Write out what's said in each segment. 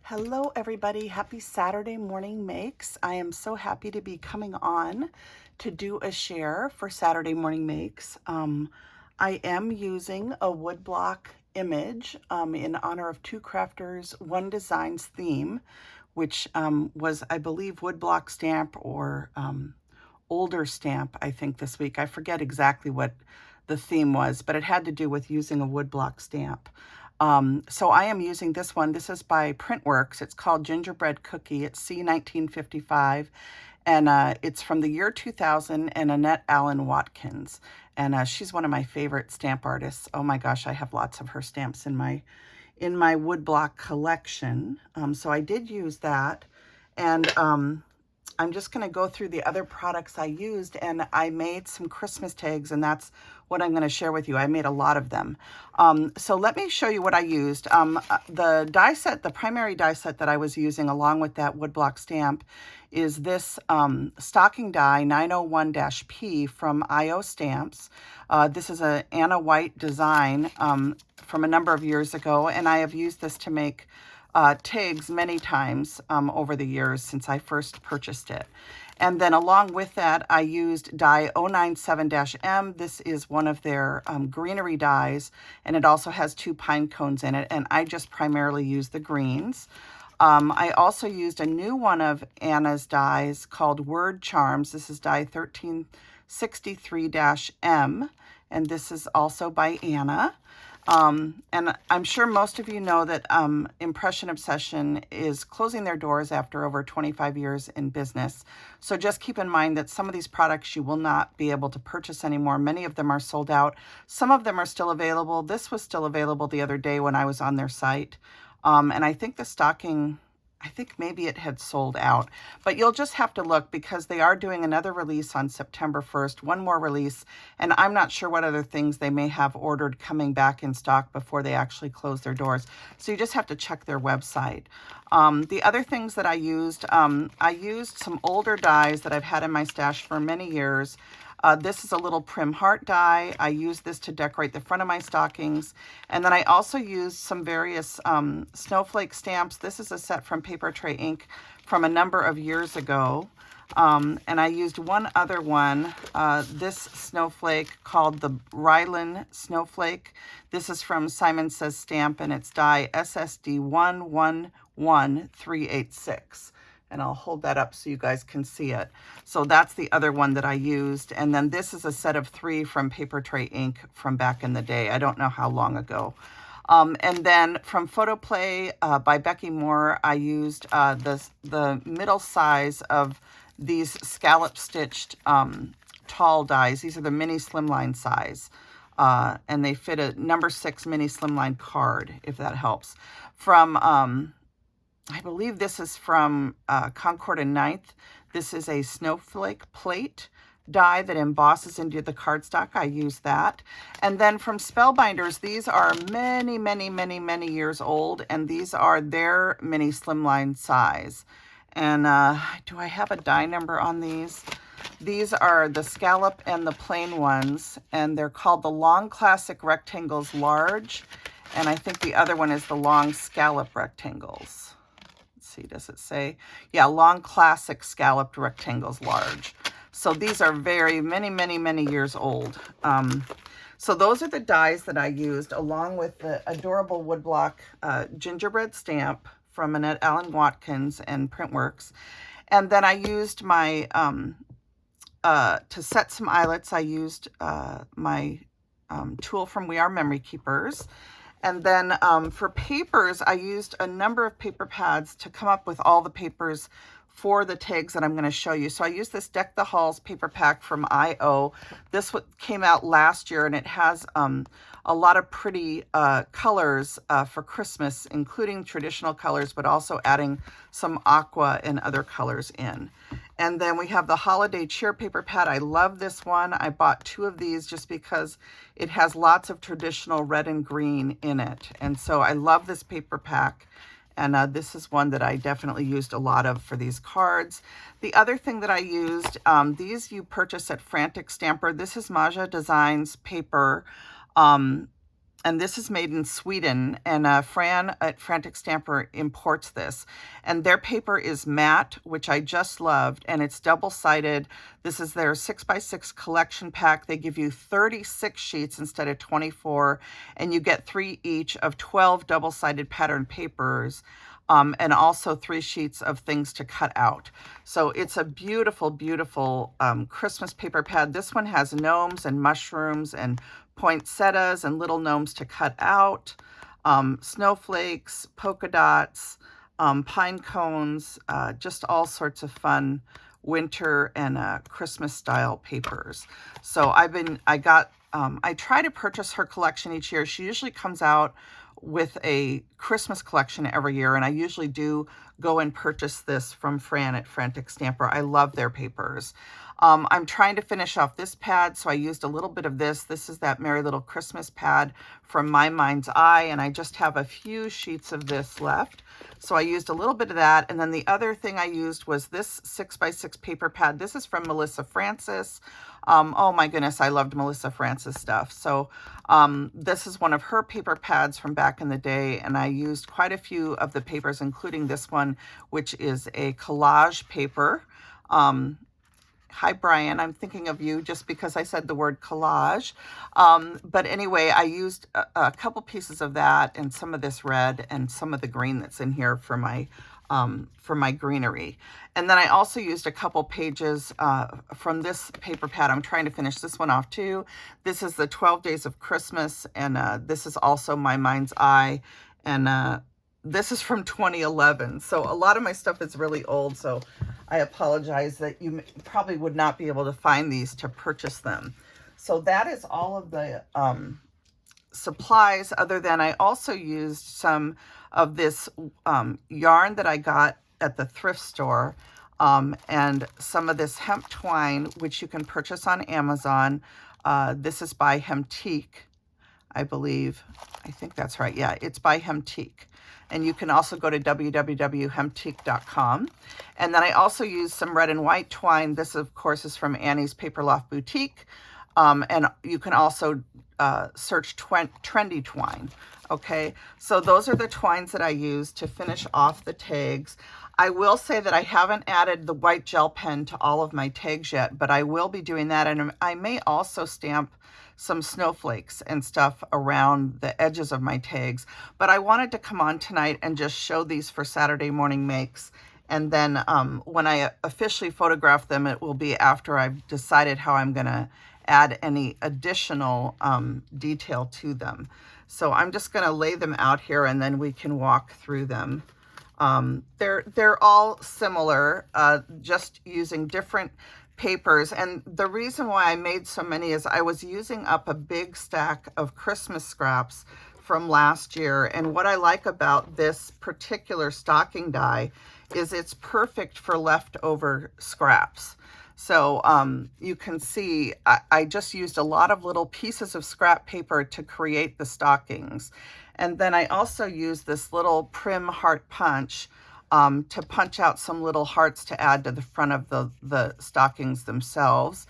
Hello everybody, happy Saturday morning makes. I am so happy to be coming on to do a share for Saturday morning makes. I am using a woodblock image in honor of Two Crafters One Designs theme, which was, I believe, woodblock stamp or older stamp, I think, this week. I forget exactly what the theme was, but it had to do with using a woodblock stamp. So I am using this one. This is by Printworks. It's called Gingerbread Cookie. It's C1955, and it's from the year 2000 and Annette Allen Watkins. And she's one of my favorite stamp artists. Oh my gosh, I have lots of her stamps in my woodblock collection. So I did use that. And I'm just going to go through the other products I used, and I made some Christmas tags, and that's what I'm going to share with you. I made a lot of them. So let me show you what I used. The die set, the primary die set that I was using along with that woodblock stamp is this stocking die 901-P from IO Stamps. This is a Anna White design from a number of years ago, and I have used this to make tags many times over the years since I first purchased it. And then along with that, I used die 097-M. This is one of their greenery dies, and it also has 2 pine cones in it, and I just primarily use the greens. I also used a new one of Anna's dies called Word Charms. This is die 1363-M, and this is also by Anna. And I'm sure most of you know that Impression Obsession is closing their doors after over 25 years in business. So just keep in mind that some of these products you will not be able to purchase anymore. Many of them are sold out. Some of them are still available. This was still available the other day when I was on their site. And I think the stocking, I think maybe it had sold out, but you'll just have to look because they are doing another release on September 1st, one more release, and I'm not sure what other things they may have ordered coming back in stock before they actually close their doors. So you just have to check their website. The other things that I used some older dies that I've had in my stash for many years. This is a little Prim Heart die. I use this to decorate the front of my stockings. And then I also used some various snowflake stamps. This is a set from Paper Tray Ink from a number of years ago. And I used one other one, this snowflake called the Rylan Snowflake. This is from Simon Says Stamp, and it's die SSD 111386. And I'll hold that up so you guys can see it. So that's the other one that I used. And then this is a set of 3 from Paper Tray Ink from back in the day. I don't know how long ago. And then from Photoplay by Becky Moore, I used the middle size of these scallop stitched tall dies. These are the mini slimline size. And they fit a number 6 mini slimline card, if that helps. From I believe this is from Concord and Ninth. This is a snowflake plate die that embosses into the cardstock. I use that. And then from Spellbinders, these are many, many, many, many years old, and these are their mini slimline size. And do I have a die number on these? These are the scallop and the plain ones, and they're called the Long Classic Rectangles Large, and I think the other one is the Long Scallop Rectangles. See, does it say? Yeah, Long Classic Scalloped Rectangles Large. So these are very many, many, many years old. So those are the dies that I used along with the adorable woodblock gingerbread stamp from Annette Allen Watkins and Printworks. And then I used my, to set some eyelets, I used my tool from We Are Memory Keepers. And then for papers, I used a number of paper pads to come up with all the papers for the tags that I'm going to show you. So I used this Deck the Halls paper pack from IO. This came out last year, and it has a lot of pretty colors for Christmas, including traditional colors, but also adding some aqua and other colors in. And then we have the Holiday Cheer paper pad. I love this one. I bought 2 of these just because it has lots of traditional red and green in it. And so I love this paper pack. And this is one that I definitely used a lot of for these cards. The other thing that I used, these you purchase at Frantic Stamper. This is Maja Designs paper. and this is made in Sweden, and Fran at Frantic Stamper imports this, and their paper is matte, which I just loved, and it's double-sided. This is their 6x6 collection pack. They give you 36 sheets instead of 24, and you get 3 each of 12 double-sided pattern papers, and also 3 sheets of things to cut out. So it's a beautiful, beautiful Christmas paper pad. This one has gnomes and mushrooms and poinsettias and little gnomes to cut out, snowflakes, polka dots, pine cones, just all sorts of fun winter and Christmas style papers. So I try to purchase her collection each year. She usually comes out with a Christmas collection every year, and I usually do go and purchase this from Fran at Frantic Stamper. I love their papers. I'm trying to finish off this pad, so I used a little bit of this. This is that Merry Little Christmas pad from My Mind's Eye, and I just have a few sheets of this left. So I used a little bit of that, and then the other thing I used was this 6x6 paper pad. This is from Melissa Francis. Oh my goodness, I loved Melissa Francis stuff. So this is one of her paper pads from back in the day, and I used quite a few of the papers, including this one, which is a collage paper. Hi, Brian. I'm thinking of you just because I said the word collage. But anyway, I used a couple pieces of that and some of this red and some of the green that's in here for my greenery. And then I also used a couple pages from this paper pad. I'm trying to finish this one off too. This is the 12 Days of Christmas, and this is also My Mind's Eye. And this is from 2011. So a lot of my stuff is really old, so I apologize that you probably would not be able to find these to purchase them. So that is all of the supplies, other than I also used some of this yarn that I got at the thrift store, and some of this hemp twine, which you can purchase on Amazon. This is by Hemtique, I believe. I think that's right. Yeah, it's by Hemtique. And you can also go to www.hemtique.com. And then I also used some red and white twine. This, of course, is from Annie's Paper Loft Boutique. And you can also search trendy twine. Okay, so those are the twines that I used to finish off the tags. I will say that I haven't added the white gel pen to all of my tags yet, but I will be doing that. And I may also stamp some snowflakes and stuff around the edges of my tags. But I wanted to come on tonight and just show these for Saturday Morning Makes. And then when I officially photograph them, it will be after I've decided how I'm going to add any additional detail to them. So I'm just going to lay them out here, and then we can walk through them. They're all similar, just using different papers. And the reason why I made so many is I was using up a big stack of Christmas scraps from last year. And what I like about this particular stocking die is it's perfect for leftover scraps. So you can see I just used a lot of little pieces of scrap paper to create the stockings. And then I also used this little Prim Heart Punch to punch out some little hearts to add to the front of the stockings themselves.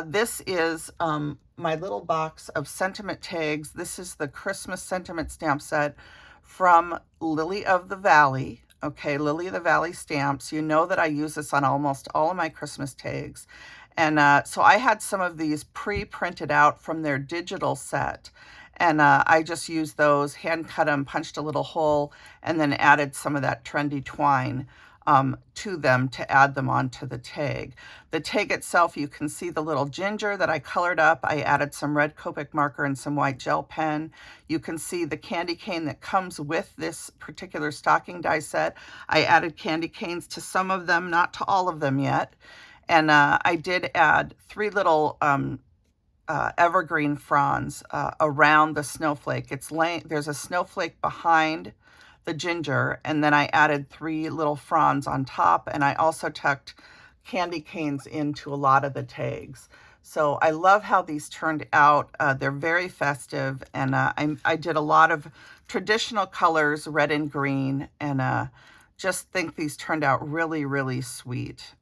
This is my little box of sentiment tags. This is the Christmas sentiment stamp set from Lily of the Valley. Okay, Lily of the Valley stamps. You know that I use this on almost all of my Christmas tags. And so I had some of these pre-printed out from their digital set. And I just used those, hand cut them, punched a little hole, and then added some of that trendy twine to them to add them onto the tag. The tag itself, you can see the little ginger that I colored up. I added some red Copic marker and some white gel pen. You can see the candy cane that comes with this particular stocking die set. I added candy canes to some of them, not to all of them yet. And I did add 3 little evergreen fronds around the snowflake. There's a snowflake behind the ginger, and then I added 3 little fronds on top, and I also tucked candy canes into a lot of the tags. So I love how these turned out. They're very festive, and I did a lot of traditional colors, red and green, and just think these turned out really, really sweet.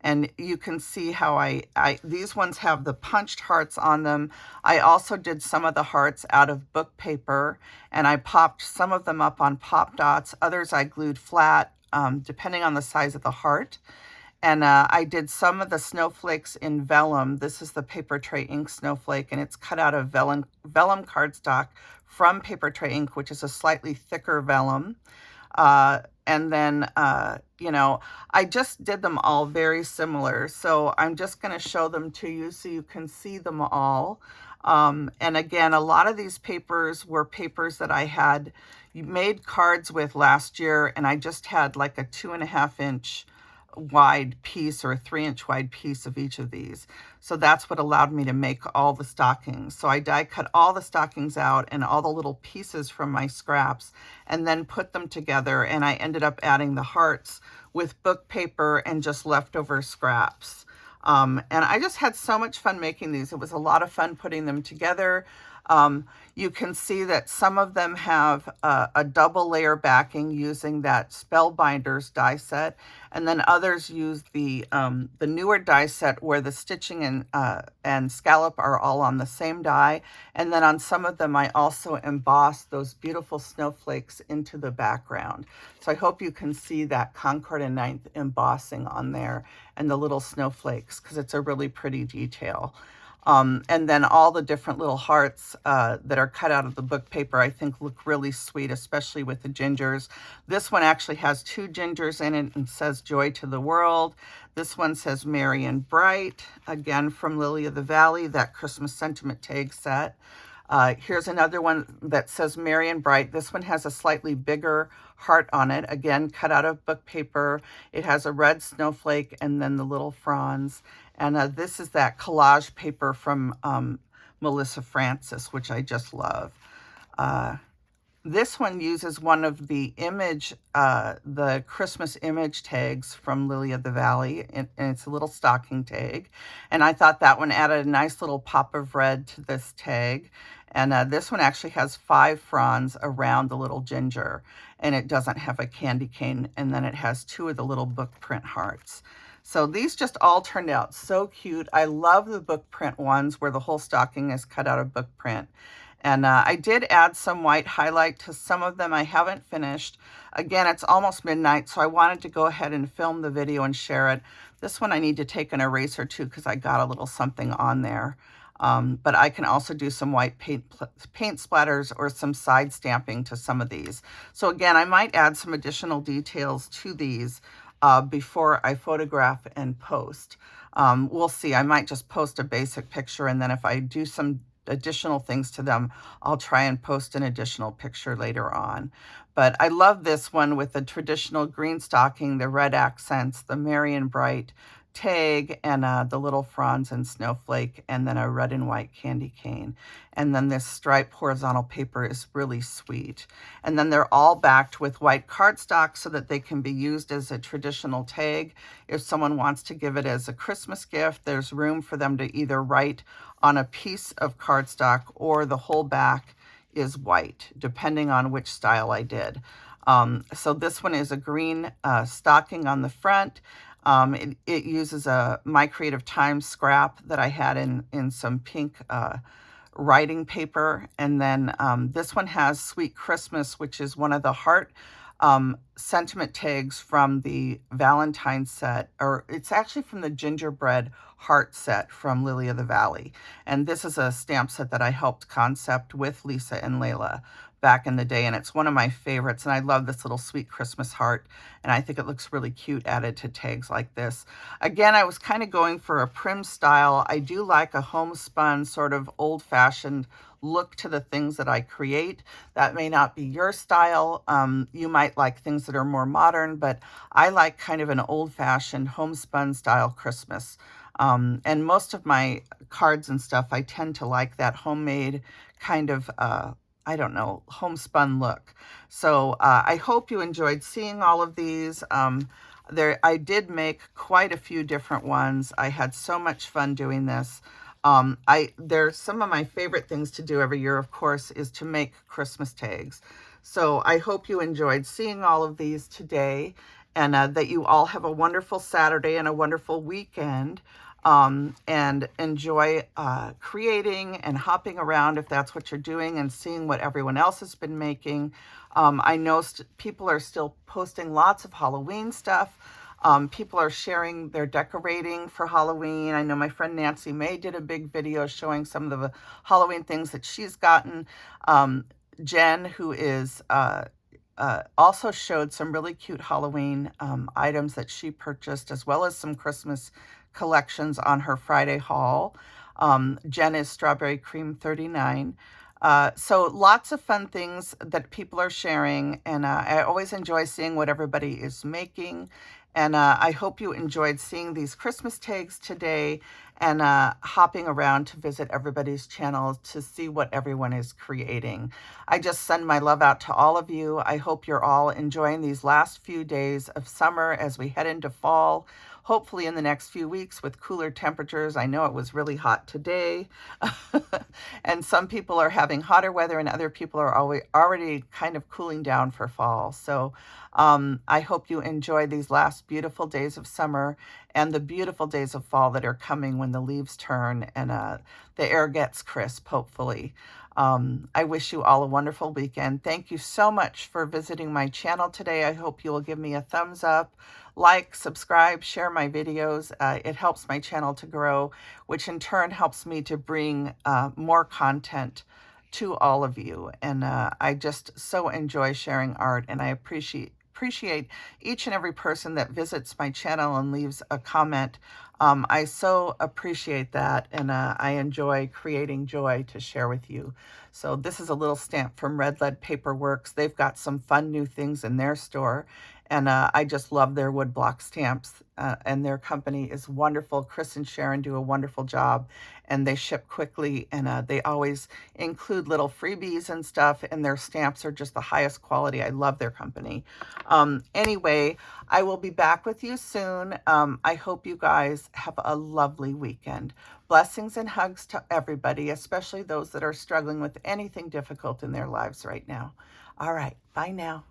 And you can see how these ones have the punched hearts on them. I also did some of the hearts out of book paper, and I popped some of them up on pop dots. Others I glued flat, depending on the size of the heart. And I did some of the snowflakes in vellum. This is the Paper Tray Ink snowflake, and it's cut out of vellum cardstock from Paper Tray Ink, which is a slightly thicker vellum. And then, you know, I just did them all very similar. So I'm just going to show them to you so you can see them all. And again, a lot of these papers were papers that I had made cards with last year, and I just had like a 2.5-inch wide piece or a 3-inch wide piece of each of these. So that's what allowed me to make all the stockings. So I die cut all the stockings out and all the little pieces from my scraps and then put them together, and I ended up adding the hearts with book paper and just leftover scraps. And I just had so much fun making these. It was a lot of fun putting them together. You can see that some of them have a double layer backing using that Spellbinders die set, and then others use the newer die set where the stitching and scallop are all on the same die. And then on some of them, I also embossed those beautiful snowflakes into the background. So I hope you can see that Concord and Ninth embossing on there and the little snowflakes, because it's a really pretty detail. And then all the different little hearts that are cut out of the book paper, I think look really sweet, especially with the gingers. This one actually has 2 gingers in it and says Joy to the World. This one says Merry and Bright, again from Lily of the Valley, that Christmas sentiment tag set. Here's another one that says Merry and Bright. This one has a slightly bigger heart on it, again cut out of book paper. It has a red snowflake and then the little fronds. And this is that collage paper from Melissa Francis, which I just love. This one uses one of the the Christmas image tags from Lily of the Valley, and it's a little stocking tag. And I thought that one added a nice little pop of red to this tag. And this one actually has 5 fronds around the little ginger, and it doesn't have a candy cane. And then it has 2 of the little book print hearts. So these just all turned out so cute. I love the book print ones where the whole stocking is cut out of book print. And I did add some white highlight to some of them. I haven't finished. Again, it's almost midnight, so I wanted to go ahead and film the video and share it. This one I need to take an eraser to because I got a little something on there. But I can also do some white paint splatters or some side stamping to some of these. So again, I might add some additional details to these before I photograph and post. We'll see. I might just post a basic picture, and then if I do some additional things to them, I'll try and post an additional picture later on. But I love this one with the traditional green stocking, the red accents, the Merry and Bright tag, and the little fronds and snowflake, and then a red and white candy cane. And then this striped horizontal paper is really sweet. And then they're all backed with white cardstock so that they can be used as a traditional tag. If someone wants to give it as a Christmas gift, there's room for them to either write on a piece of cardstock or the whole back is white, depending on which style I did. So this one is a green stocking on the front. It uses a My Creative Time scrap that I had in some pink writing paper. And then this one has Sweet Christmas, which is one of the heart sentiment tags from the Valentine set, or it's actually from the gingerbread heart set from Lily of the Valley. And this is a stamp set that I helped concept with Lisa and Layla back in the day, and it's one of my favorites. And I love this little Sweet Christmas heart, and I think it looks really cute added to tags like this. Again, I was kind of going for a prim style. I do like a homespun sort of old-fashioned look to the things that I create. That may not be your style. You might like things that are more modern, but I like kind of an old-fashioned homespun style Christmas. And most of my cards and stuff, I tend to like that homemade kind of I don't know, homespun look. So I hope you enjoyed seeing all of these. I did make quite a few different ones. I had so much fun doing this. There's some of my favorite things to do every year, of course, is to make Christmas tags. So I hope you enjoyed seeing all of these today. and that you all have a wonderful Saturday and a wonderful weekend, and enjoy creating and hopping around if that's what you're doing, and seeing what everyone else has been making. I know people are still posting lots of Halloween stuff. People are sharing their decorating for Halloween. I know my friend Nancy May did a big video showing some of the Halloween things that she's gotten. Jen, who is also showed some really cute Halloween items that she purchased, as well as some Christmas collections on her Friday haul. Jen is Strawberry Cream 39. So lots of fun things that people are sharing, and I always enjoy seeing what everybody is making. And I hope you enjoyed seeing these Christmas tags today, and hopping around to visit everybody's channels to see what everyone is creating. I just send my love out to all of you. I hope you're all enjoying these last few days of summer as we head into fall. Hopefully in the next few weeks with cooler temperatures. I know it was really hot today. And some people are having hotter weather, and other people are already kind of cooling down for fall. So I hope you enjoy these last beautiful days of summer and the beautiful days of fall that are coming when the leaves turn and the air gets crisp, hopefully. I wish you all a wonderful weekend. Thank you so much for visiting my channel today. I hope you will give me a thumbs up, like, subscribe, share my videos. It helps my channel to grow, which in turn helps me to bring more content to all of you. And I just so enjoy sharing art, and I appreciate each and every person that visits my channel and leaves a comment. I so appreciate that, and I enjoy creating joy to share with you. So this is a little stamp from Red Lead Paperworks. They've got some fun new things in their store, and I just love their woodblock stamps, and their company is wonderful. Chris and Sharon do a wonderful job, and they ship quickly, and they always include little freebies and stuff, and their stamps are just the highest quality. I love their company. Anyway, I will be back with you soon. I hope you guys have a lovely weekend. Blessings and hugs to everybody, especially those that are struggling with anything difficult in their lives right now. All right, bye now.